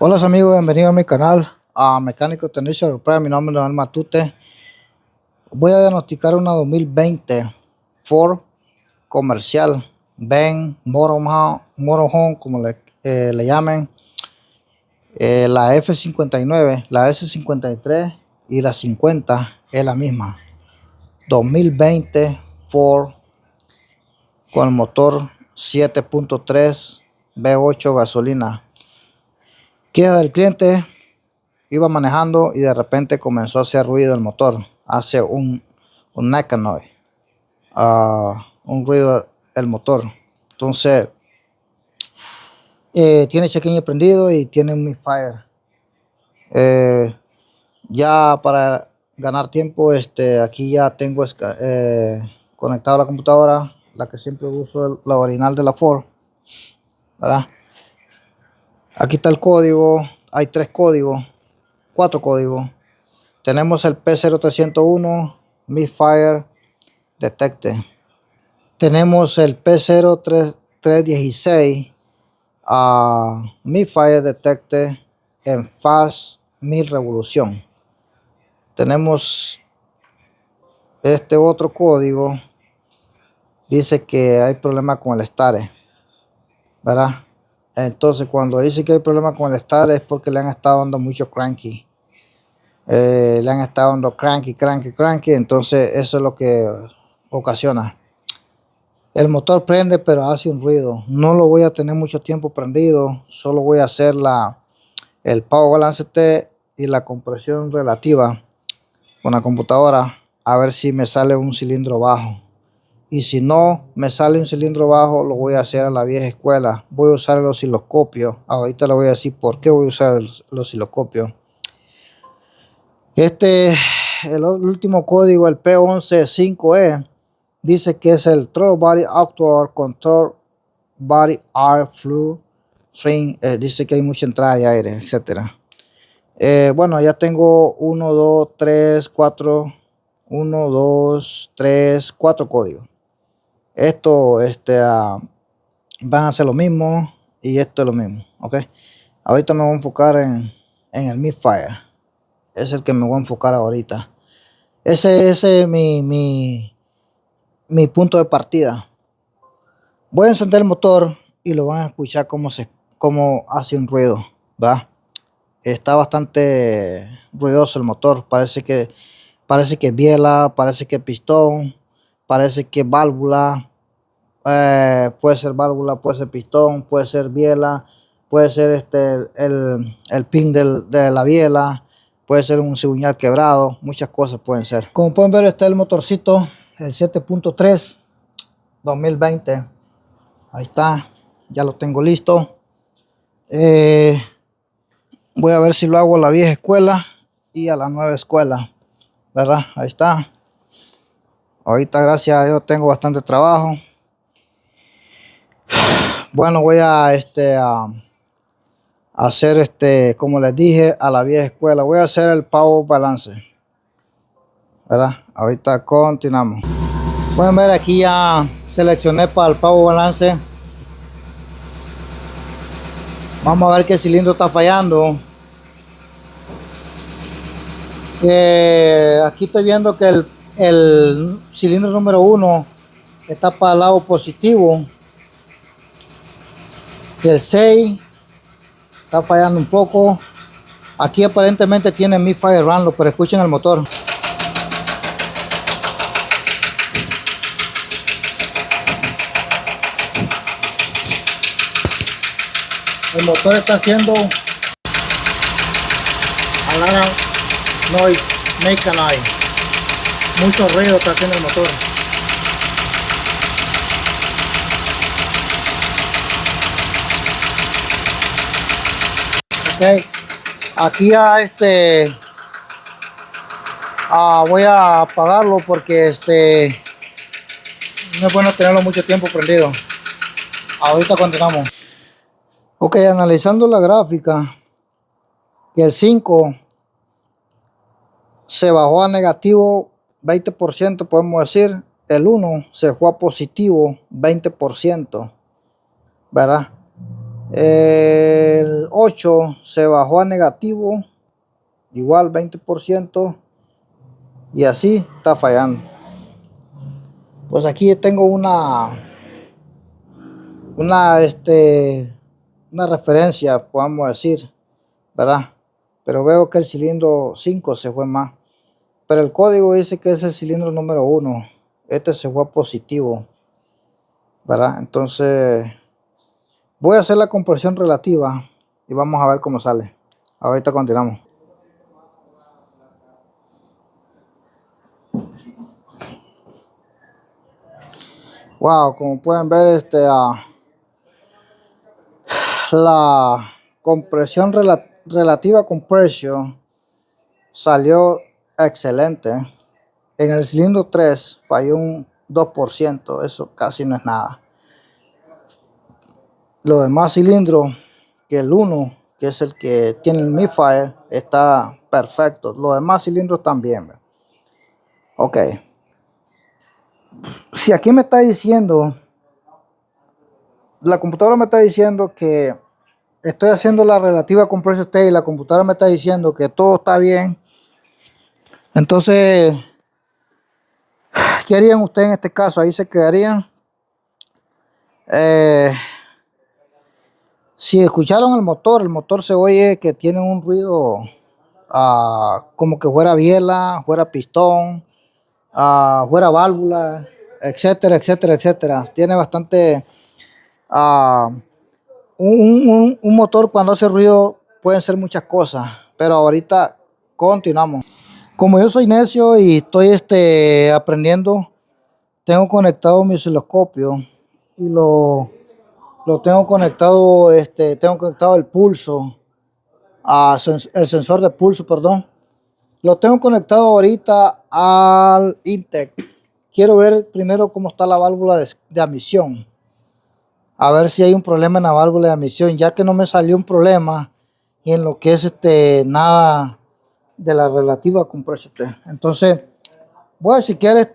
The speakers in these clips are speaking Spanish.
Hola amigos, bienvenidos a mi canal a Mecánico Technician Repair. Mi nombre es Manuel Matute. Voy a diagnosticar una 2020 Ford comercial Van Motorhome, como le llamen, la F59, la S53 y la 50 es la misma. 2020 Ford con el motor 7.3 V8 gasolina. Queda del cliente. Iba manejando y de repente comenzó a hacer ruido el motor. Hace un knocking noise, un ruido el motor. Entonces tiene check-engine prendido y tiene un misfire. Ya para ganar tiempo, aquí ya tengo conectado la computadora, la que siempre uso, la original de la Ford, ¿verdad? Aquí está el código. Hay 4 códigos. Tenemos el P0301 Misfire Detected. Tenemos el P0316 Misfire Detected en Fast 1000 revolución. Tenemos este otro código. Dice que hay problema con el starter, ¿verdad? Entonces cuando dice que hay problema con el starter es porque le han estado dando mucho cranky. Le han estado dando cranky. Entonces eso es lo que ocasiona. El motor prende pero hace un ruido. No lo voy a tener mucho tiempo prendido. Solo voy a hacer el power balance T y la compresión relativa con la computadora, a ver si me sale un cilindro bajo. Y si no me sale un cilindro bajo, lo voy a hacer a la vieja escuela. Voy a usar el osciloscopio. Ahorita le voy a decir por qué voy a usar el osciloscopio. El último código, el P115E, dice que es el Throttle Body Actuator Control Body Air Flow String. Dice que hay mucha entrada de aire, etcétera. Bueno, ya tengo 1, 2, 3, 4. 1, 2, 3, 4 códigos. Esto van a ser lo mismo y esto es lo mismo, ok. Ahorita me voy a enfocar en el misfire. Es el que me voy a enfocar ahorita. Ese es mi punto de partida. Voy a encender el motor y lo van a escuchar cómo hace un ruido, ¿verdad? Está bastante ruidoso el motor. Parece que biela, parece que pistón, parece que válvula. Puede ser válvula, puede ser pistón, puede ser biela, puede ser el pin de la biela. Puede ser un cigüeñal quebrado, muchas cosas pueden ser. Como pueden ver, está el motorcito, el 7.3 2020. Ahí está, ya lo tengo listo. Voy a ver si lo hago a la vieja escuela y a la nueva escuela, ¿verdad? Ahí está. Ahorita, gracias a Dios, tengo bastante trabajo. Bueno, voy a hacer como les dije, a la vieja escuela. Voy a hacer el power balance, ¿verdad? Ahorita continuamos. Pueden ver, aquí ya seleccioné para el power balance. Vamos a ver qué cilindro está fallando. Aquí estoy viendo que el cilindro número 1 está para el lado positivo. El 6 está fallando un poco. Aquí aparentemente tiene misfire run, pero escuchen el motor. El motor está haciendo alarm noise, make a noise. Mucho ruido está haciendo el motor. Ok, aquí ya voy a apagarlo porque no es bueno tenerlo mucho tiempo prendido. Ahorita continuamos. Ok, analizando la gráfica, y el 5 se bajó a negativo 20%, podemos decir. El 1 se fue a positivo 20%, ¿verdad? El 8 se bajó a negativo, igual 20%, y así está fallando. Pues aquí tengo una referencia, podemos decir, ¿verdad? Pero veo que el cilindro 5 se fue más, pero el código dice que es el cilindro número 1. Este se fue positivo, ¿verdad? Entonces voy a hacer la compresión relativa y vamos a ver cómo sale. Ahorita continuamos. Wow, como pueden ver, la compresión relativa compression salió excelente. En el cilindro 3 falló un 2%, eso casi no es nada. Los demás cilindros, que el 1, que es el que tiene el misfire, está perfecto. Los demás cilindros también. Ok. Si aquí me está diciendo, la computadora me está diciendo que estoy haciendo la relativa compresión state y la computadora me está diciendo que todo está bien, entonces, ¿qué harían ustedes en este caso? Ahí se quedarían. Si escucharon el motor se oye que tiene un ruido como que fuera biela, fuera pistón, fuera válvula, etcétera, etcétera, etcétera. Tiene bastante. Un motor cuando hace ruido pueden ser muchas cosas, pero ahorita continuamos. Como yo soy necio y estoy aprendiendo, tengo conectado mi osciloscopio y lo tengo conectado, tengo conectado el pulso, el sensor de pulso, perdón. Lo tengo conectado ahorita al Intec. Quiero ver primero cómo está la válvula de admisión. A ver si hay un problema en la válvula de admisión, ya que no me salió un problema y en lo que es nada de la relativa compresión. Entonces, voy a chequear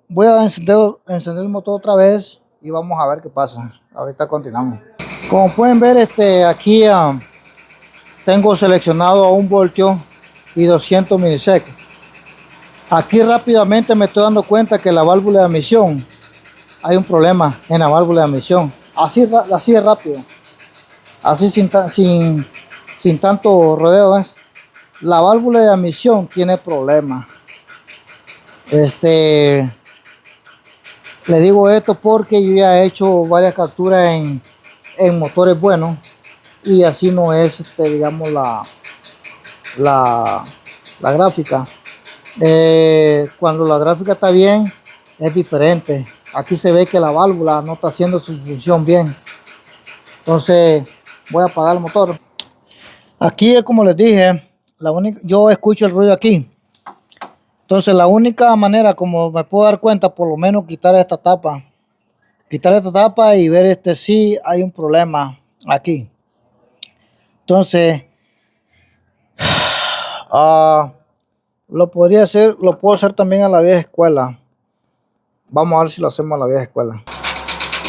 voy a encender el motor otra vez y vamos a ver qué pasa. Ahorita continuamos. Como pueden ver, aquí tengo seleccionado a 1 voltio y 200 milisec. Aquí rápidamente me estoy dando cuenta que la válvula de admisión, hay un problema en la válvula de admisión. Así de rápido, así sin tanto rodeo, ¿ves? La válvula de admisión tiene problemas. Le digo esto porque yo ya he hecho varias capturas en motores buenos y así no es, digamos, la gráfica. Cuando la gráfica está bien, es diferente. Aquí se ve que la válvula no está haciendo su función bien. Entonces voy a apagar el motor. Aquí es como les dije, yo escucho el ruido aquí. Entonces la única manera como me puedo dar cuenta, por lo menos quitar esta tapa y ver si hay un problema aquí. Entonces lo puedo hacer también a la vieja escuela. Vamos a ver si lo hacemos a la vieja escuela.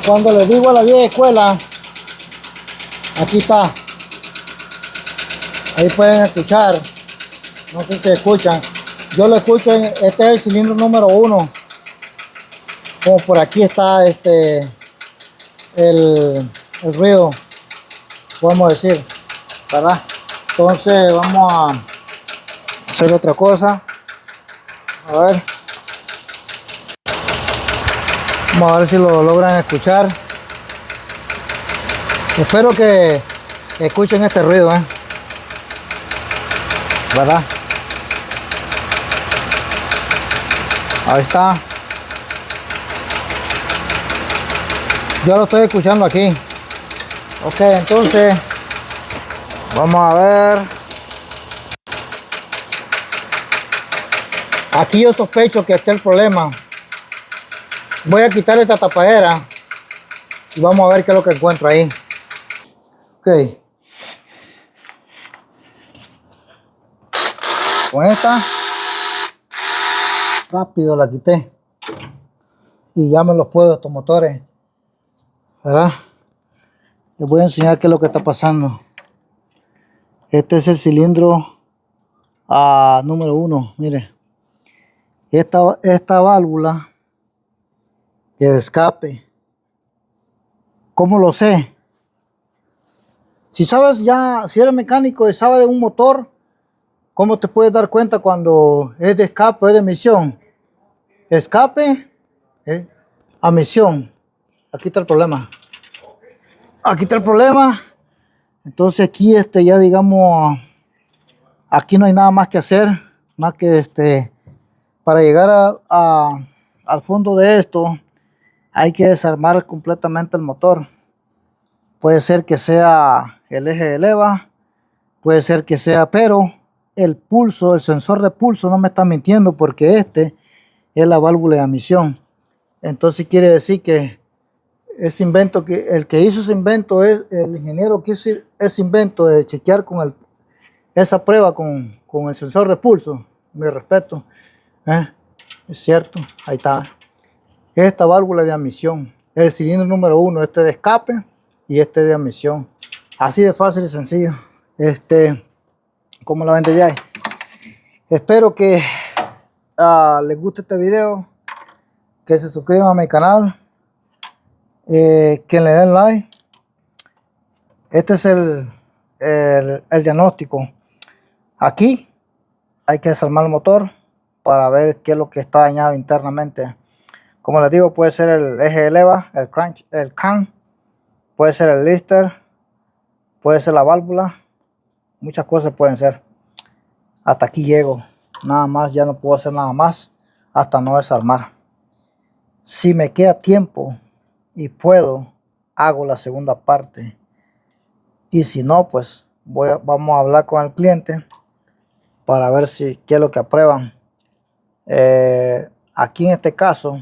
Cuando les digo a la vieja escuela, aquí está. Ahí pueden escuchar. No sé si escuchan. Yo lo escucho este es el cilindro número 1. Como por aquí está el ruido, podemos decir, ¿verdad? Entonces vamos a hacer otra cosa. A ver. Vamos a ver si lo logran escuchar. Espero que escuchen este ruido, ¿verdad? Ahí está. Yo lo estoy escuchando aquí. Ok, entonces vamos a ver. Aquí yo sospecho que está el problema. Voy a quitar esta tapadera y vamos a ver qué es lo que encuentro ahí. Ok. Con esta rápido la quité y ya me los puedo estos motores, ¿verdad? Les voy a enseñar qué es lo que está pasando. Este es el cilindro número 1. Mire, esta válvula de escape, ¿cómo lo sé? Si sabes ya, si eres mecánico y sabes de un motor, ¿cómo te puedes dar cuenta cuando es de escape o es de emisión? Escape, emisión. Aquí está el problema. Aquí está el problema. Entonces aquí ya digamos, aquí no hay nada más que hacer, más que para llegar al fondo de esto, hay que desarmar completamente el motor. Puede ser que sea el eje de leva, puede ser que sea, pero el pulso, el sensor de pulso no me está mintiendo, porque este es la válvula de emisión. Entonces quiere decir que ese invento, que el que hizo ese invento, es el ingeniero que hizo ese invento de chequear con esa prueba con el sensor de pulso. Mi respeto. Es cierto, ahí está. Esta válvula de emisión, el cilindro número 1, este de escape y este de emisión. Así de fácil y sencillo. ¿Cómo la vende ya? Espero que les guste este video, que se suscriban a mi canal, que le den like. Este es el diagnóstico. Aquí hay que desarmar el motor para ver qué es lo que está dañado internamente. Como les digo, puede ser el eje de leva, el can, puede ser el lister, puede ser la válvula, muchas cosas pueden ser. Hasta aquí llego, nada más, ya no puedo hacer nada más hasta no desarmar. Si me queda tiempo y puedo, hago la segunda parte, y si no, pues vamos a hablar con el cliente para ver qué es lo que aprueban. Aquí en este caso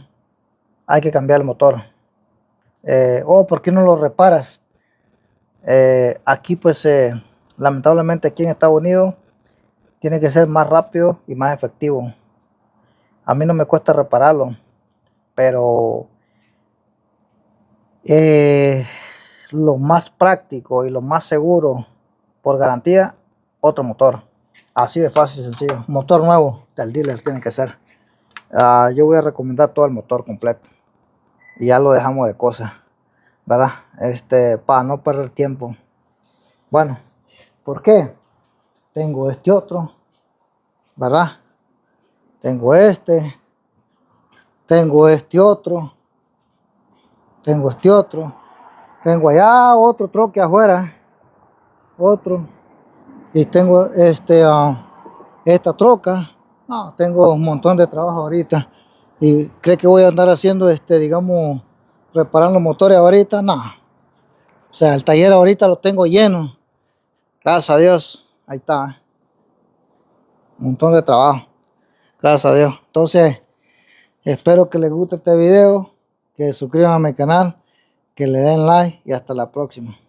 hay que cambiar el motor. ¿Por qué no lo reparas? Aquí pues lamentablemente aquí en Estados Unidos tiene que ser más rápido y más efectivo. A mí no me cuesta repararlo, pero lo más práctico y lo más seguro, por garantía, otro motor. Así de fácil y sencillo. Motor nuevo del dealer tiene que ser. Yo voy a recomendar todo el motor completo y ya lo dejamos de cosas, ¿verdad? Para no perder tiempo. Bueno, ¿por qué? Tengo este otro, ¿verdad? Tengo tengo este otro, tengo este otro, tengo allá otro troque afuera, otro, y tengo esta troca. No, tengo un montón de trabajo ahorita y creo que voy a andar haciendo digamos, reparando motores ahorita. No, o sea, el taller ahorita lo tengo lleno, gracias a Dios. Ahí está, un montón de trabajo, gracias a Dios. Entonces espero que les guste este video, que se suscriban a mi canal, que le den like y hasta la próxima.